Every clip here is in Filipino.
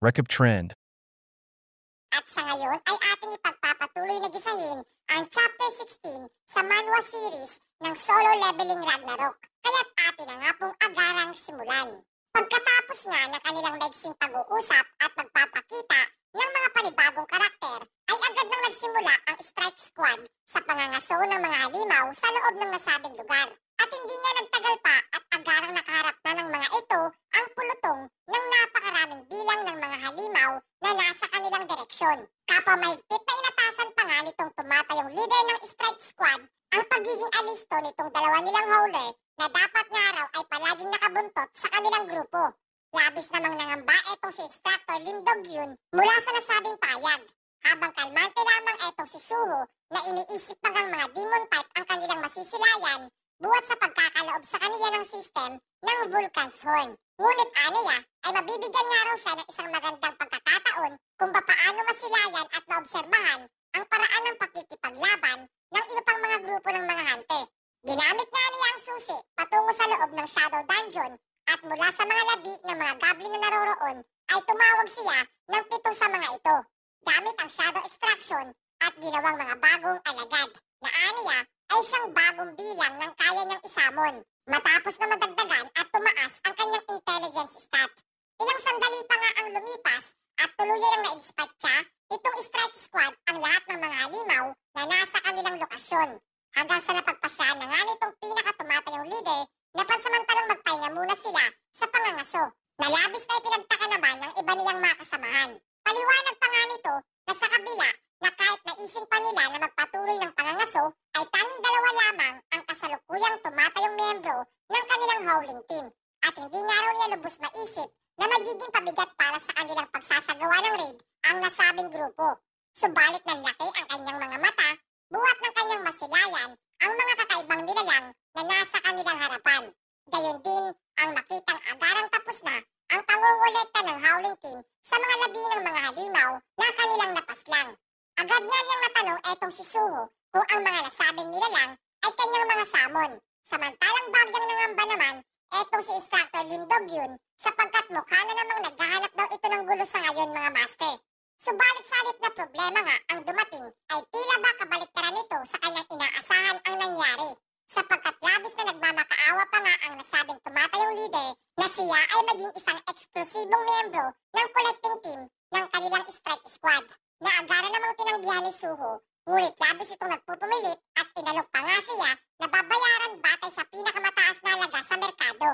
Recap trend. At sa ngayon ay ating ipagpapatuloy na gisahin ang Chapter 16 sa manhwa series ng Solo Leveling Ragnarok. Kaya't atin na nga pong agarang simulan. Pagkatapos nga ng kanilang maiksing pag-uusap at pagpapakita ng mga panibagong karakter, ay agad nang nagsimula ang Strike Squad sa pangangaso ng mga halimaw sa loob ng nasabing lugar. At hindi nga nagtagal pa at agarang nakaharap na ng mga ito ang pulutong ng napakaraming bilang ng mga halimaw na nasa kanilang direksyon. Kapwa mahigpit na inatasan pa nga nitong tumatayong leader ng Strike Squad ang pagiging alisto nitong dalawa nilang howler na dapat nga raw ay palaging nakabuntot sa kanilang grupo. Labis namang nangamba etong si Instructor Lim Dog-yun mula sa nasabing payag, habang kalmante lamang etong si Suho na iniisip pang ang mga demon type ang kanilang masisilayan buhat sa pagkakaloob sa kaniya ng system ng Vulcan's Horn. Ngunit aniya ay mabibigyan nga raw siya ng isang magandang pagkakataon kung papaano masilayan at maobserbahan ang paraan ng pakikipaglaban ng iba pang mga grupo ng mga hante. Ginamit nga niya ang susi patungo sa loob ng Shadow Dungeon at mula sa mga labi ng mga goblin na naroroon ay tumawag siya ng 7 sa mga ito gamit ang Shadow Extraction at ginawang mga bagong alagad na aniya ay siyang bagong bilang ng kaya niyang isamon matapos na madagdagan at tumaas ang kanyang intelligence stat. Ilang sandali pa nga ang lumipas at tuluyan ang na-inspatcha itong Strike Squad ang lahat ng mga halimaw na nasa kanilang lokasyon hanggang sa napagpasya na nga nitong pinakatumatayong leader na pansamantalang magpahinga muna sila sa pangangaso na labis na ipinagtaka naman ng iba niyang mga kasamahan. Paliwanag pa nga nito na sa kabila na kahit naisin pa nila na magpatuloy ng pangangaso ay tanging dalawa lamang ang kasalukuyang tumatayong membro ng kanilang howling team at hindi nga raw niya lubos maisip na magiging pabigat para sa kanilang pagsasagawa ng raid ang nasabing grupo. Subalit ng laki ang kanyang mga mata, buhat ng kanyang masilayan ang mga kakaibang nilalang na nasa kanilang harapan. Gayon din ang makitang agarang tapos na ang pangungulekta ng howling team sa mga labi ng mga halimaw na kanilang napaslang. Agad nga niyang natanong etong si Suho kung ang mga nasabing nilalang ay kanyang mga samon. Samantalang bagyang nangamba naman etong si Instructor Lim Dog-yun sapagkat mukha na namang naghahanap daw ito ng gulo sa ngayon mga master. Subalit sa halip na problema nga ang dumating ay tila ba kabaliktaran nito sa kanyang inaasahan ang nangyari sapagkat labis na nagmamakaawa pa nga ang nasabing tumatayong leader na siya ay maging isang eksklusibong membro ng collecting team ng kanilang Strike Squad na agara namang tinanggihan ni Suho, ngunit labis itong nagpupumilit at inalok pa nga siya na babayaran batay sa pinakamataas na halaga sa merkado.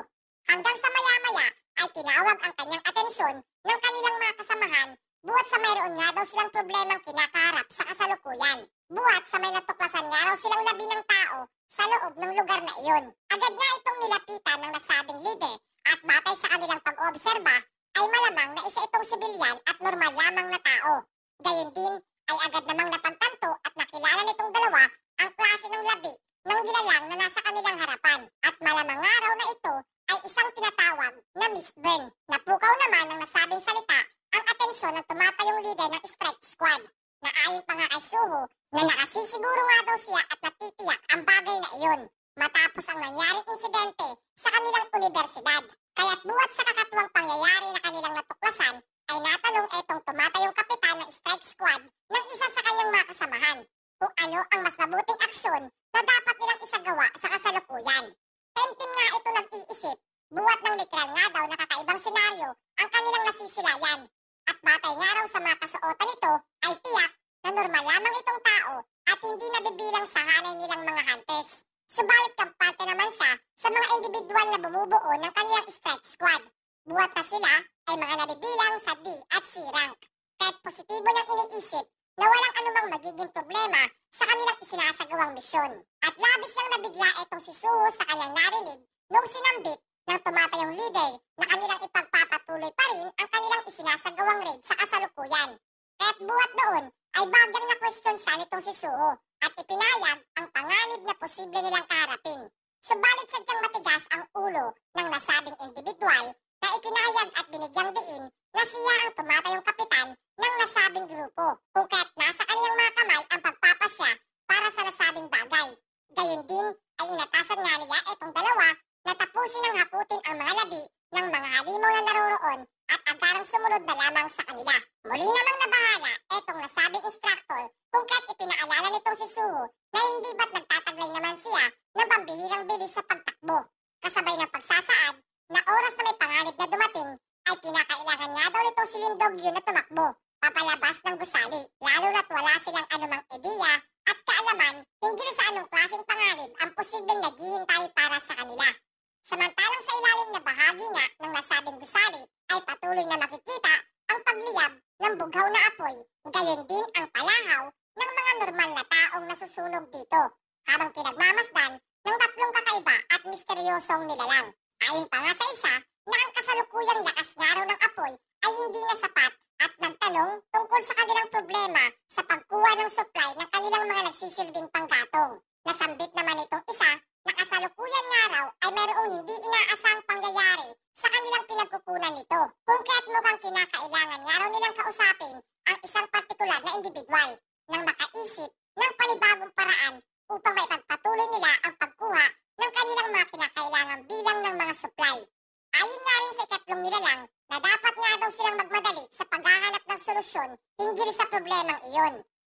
Hanggang sa maya-maya ay tinawag ang kanyang atensyon ng kanilang mga kasamahan buhat sa mayroon nga daw silang problemang kinakaharap sa kasalukuyan. Buhat sa may natuklasan nga raw silang labi ng tao sa loob ng lugar na iyon. Agad nga itong nilapitan ng nasabing leader at batay sa kanilang pag-oobserba ay malamang na isa itong sibilyan at normal lamang na tao. Gayon din ay agad namang napantanto at nakilala nitong dalawa ang klase ng labi ng nilalang na nasa kanilang harapan at malamang nga raw na ito ay isang tinatawag na Mistburn. Napukaw naman ng nasabing salita ang atensyon ng tumatayong leader ng Strike Squad na ayon pa nga kay Suho na nakasisiguro nga daw siya at natitiyak ang bagay na iyon matapos ang nangyaring insidente sa kanilang universidad. Kaya't buhat sa kakatuwang pangyayari na kanilang natuklasan ay natanong etong tumatayong kapitan ng Strike Squad ng isa sa kanyang mga kasamahan kung ano ang mas mabuting aksyon na dapat nilang isagawa sa kasalukuyan. Temtim nga ito nag-iisip, buhat ng literal nga daw na kakaibang senaryo ang kanilang nasisilayan. At batay nga raw sa mga kasuotan nito ay tiyak na normal lamang itong tao at hindi nabibilang sa hanay nilang mga hunters. Subalit kampante naman siya sa mga individual na bumubuo ng kanilang Strike Squad. Buhat na sila ay mga nabibilang sa D at C rank. Kahit positibo niyang iniisip na walang anumang magiging problema sa kanilang isinasagawang misyon. At labis niyang nabigla itong si Suho sa kanyang narinig nung sinambit ng tumatayong leader na kanilang ipagpapatuloy pa rin ang kanilang isinasagawang raid sa kasalukuyan. Kaya't buhat doon ay bagyang na-question siya nitong si Suho at ipinayag ang panganib na posible nilang kaharapin. Subalit sadyang matigas ang ulo ng nasabing individual na ipinayag at binigyang diin na siya ang tumatayong kapitan ng nasabing grupo kung kaya't nasa kaniyang mga kamay ang pagpapasya para sa nasabing bagay. Gayon din ay inatasan nga niya itong dalawa na tapusin ang hakutin ang mga labi ng mga halimaw na naroroon at agarang sumunod na lamang lang sa kanila. Muli namang nabahala etong nasabing instructor kung kaya't ipinaalala nitong si Suho na hindi ba't nagtataglay naman siya ng pambihirang bilis sa pagtakbo. Kasabay ng pagsasaad na oras na may panganib na dumating ay kinakailangan nga daw nitong si Lim Do-gyu na tumakbo papalabas ng gusali, lalo na't wala silang anumang ideya at kaalaman hinggil sa anong klaseng panganib ang posibleng naghihintay para sa kanila. Samantalang sa ilalim na bahagi nga ng nasabing gusali ay patuloy na makikita ang pagliyab ng bughaw na apoy, gayon din ang palahaw ng mga normal na taong nasusunog dito, habang pinagmamasdan ng tatlong kakaiba at misteryosong nilalang. Ayon pa nga sa isa na ang kasalukuyang lakas nga raw ng apoy ay hindi na sapat at nagtanong tungkol sa kanilang problema sa pagkuha ng supply ng kanilang mga nagsisilbing panggatong. Nasambit naman itong isa na kasalukuyan nga raw ay mayroong hindi inaasang pangyayari sa kanilang pinagkukunan nito, kung kaya't mukhang kinakailangan nga raw nilang kausapin ang isang partikular na individual nang makaisip ng panibagong paraan upang maipagpatuloy nila ang pagkuha ng kanilang mga kinakailangang bilang ng mga supply. Ayon nga rin sa ikatlong nilalang na dapat nga daw silang magmadali sa paghahanap ng solusyon hinggil sa problemang iyon.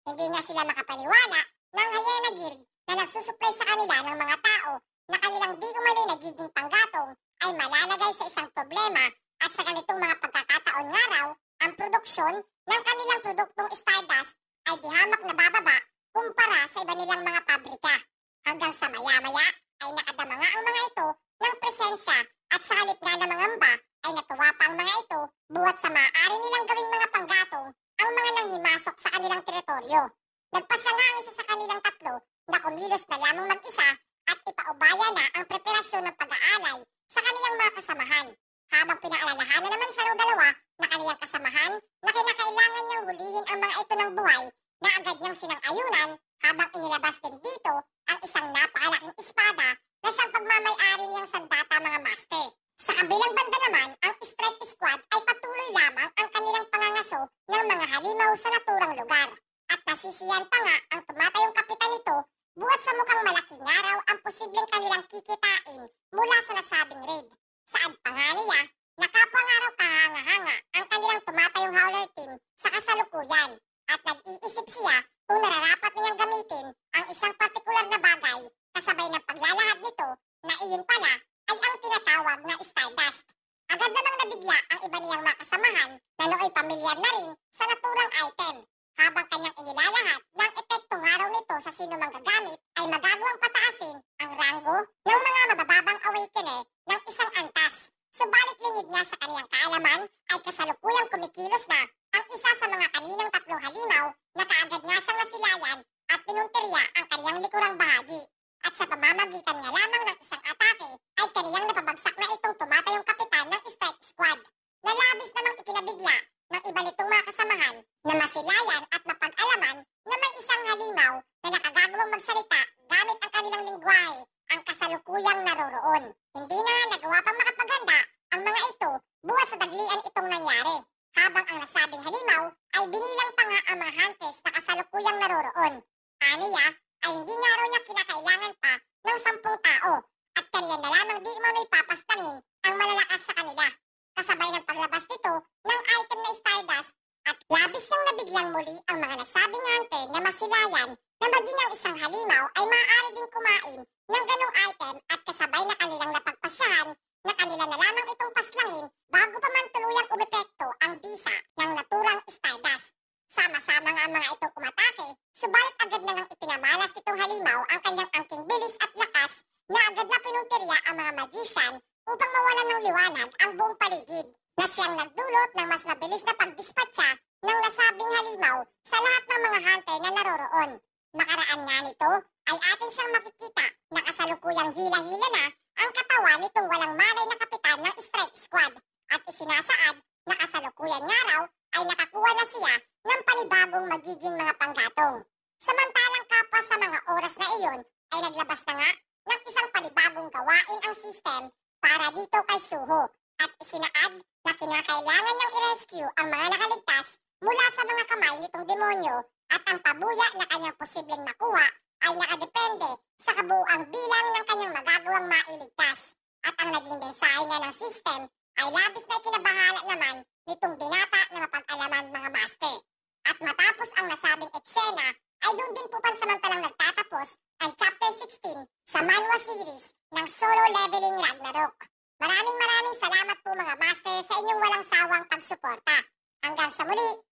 Hindi nga sila makapaniwala ng Hyena Guild na nagsusupply sa kanila ng mga tao na kanilang di umano'y nagiging panggatong ay malalagay sa isang problema at sa ganitong mga pagkakataon nga raw, ang produksyon ng kanilang produktong Stardust ay di hamak na bababa kumpara sa iba nilang mga pabrika. Hanggang sa maya-maya ay nakadama nga ang mga ito ng presensya at sa halip nga na mangamba ay natuwa pa ang mga ito buhat sa maaari nilang gawing mga panggatong ang mga nanghimasok sa kanilang teritoryo. Nagpasya nga ang isa sa kanilang tatlo na kumilos na lamang mag-isa at ipaubaya na ang preparasyon ng pag-aalay sa kaniyang mga kasamahan, habang pinaalalahanan naman siya ng dalawa na kaniyang kasamahan na kinakailangan niyang hulihin ang mga ito ng buhay na agad niyang sinang-ayunan, habang inilabas din dito ang isang napakalaking espada na siyang pagmamay-ari niyang sandata mga master. Sa kabilang banda naman, ang strike squad ay patuloy lamang ang kanilang pangangaso ng mga halimaw sa naturang lugar. At nasisiyan pa nga ang tumatayong kapitan nito buhat sa mukhang malaki nga raw ang posibleng kanilang kikitain mula sa nasabing raid. Saan pa nga niya, nakapwa nga raw kahanga-hanga ang kanilang tumatayong howler team sa kasalukuyan at nag-iisip siya kung nararapat niyang gamitin ang isang partikular na bagay kasabay ng paglalahad nito na iyon pala ay ang tinatawag na Stardust. Agad namang nabigla ang iba niyang mga kasamahan na nooy pamilyar na rin sa naturang item, habang kanyang inilalahad na ang epekto nga raw nito sa sino mang gagamit ay magagawang pataasin ang ranggo ng mga mabababang awakener ng isang antas. Subalit lingid nga sa kaniyang kaalaman ay kasalukuyang kumikilos na ang isa sa mga kaninang tatlong halimaw na kaagad nga siyang nasilayan at pinuntirya ang kaniyang likurang bahagi. At sa pamamagitan nga lamang ng isang atake ay kaniyang napabagsak na itong tumatayong kapitan ng strike squad, na labis namang ikinabigla ng iba nitong mga kasamahan na masilayan at mapag-alaman na may isang halimaw na nakagagawang magsalita gamit ang kanilang lingwahe ang kasalukuyang naroroon. Hindi na nga nagawa pang makapaghanda ang mga ito buhat sa daglian itong nangyari, habang ang nasabing halimaw ay binilang pa nga ang mga hunters na kasalukuyang naroroon. Aniya ay hindi nga raw niya kinakailangan pa ng 10 tao at kaniya na lamang di umano'y papastangin ang malalakas sa kanila. Kasabay ng paglabas nito ng item na Stardust at labis nang nabiglang muli ang mga nasabing hunter na masilayan na maging ang isang halimaw ay maaari din kumain ng ganong item at kasabay na kanilang napagpasyahan na kanila na lamang itong paslangin bago pa man tuluyang umepekto ang bisa ng naturang Stardust. Sama-sama nga ang mga itong umatake, subalit agad na nang ipinamalas nitong halimaw ang kanyang angking bilis at lakas na agad na pinuntirya ang mga magician upang mawalan ng liwanag ang buong paligid, na siyang nagdulot ng mas mabilis na pagdispatcha ng nasabing halimaw sa lahat ng mga hunter na naroroon. Makaraan nga nito ay atin siyang makikita na kasalukuyang hila-hila na ang katawan nitong walang malay na kapitan ng strike squad, at isinasaad na kasalukuyan nga raw ay nakakuha na siya ng panibagong magiging mga panggatong. Samantalang kapwa sa mga oras na iyon ay naglabas na nga ng isang panibagong gawain ang system para dito kay Suho, at isinaad na kinakailangan niyang i-rescue ang mga nakaligtas mula sa mga kamay nitong demonyo, at ang pabuya na kanyang posibleng makuha ay nakadepende sa kabuuang bilang ng kanyang magagawang mailigtas. At ang naging mensahe niya ng system ay labis na ikinabahala naman nitong binata na mapag-alaman mga master. At matapos ang nasabing eksena, ay doon din po pansamantalang nagtatapos ang Chapter 16 sa manhwa series ng Solo Leveling Ragnarok. Maraming salamat po mga master sa inyong walang sawang pagsuporta. Hanggang sa muli!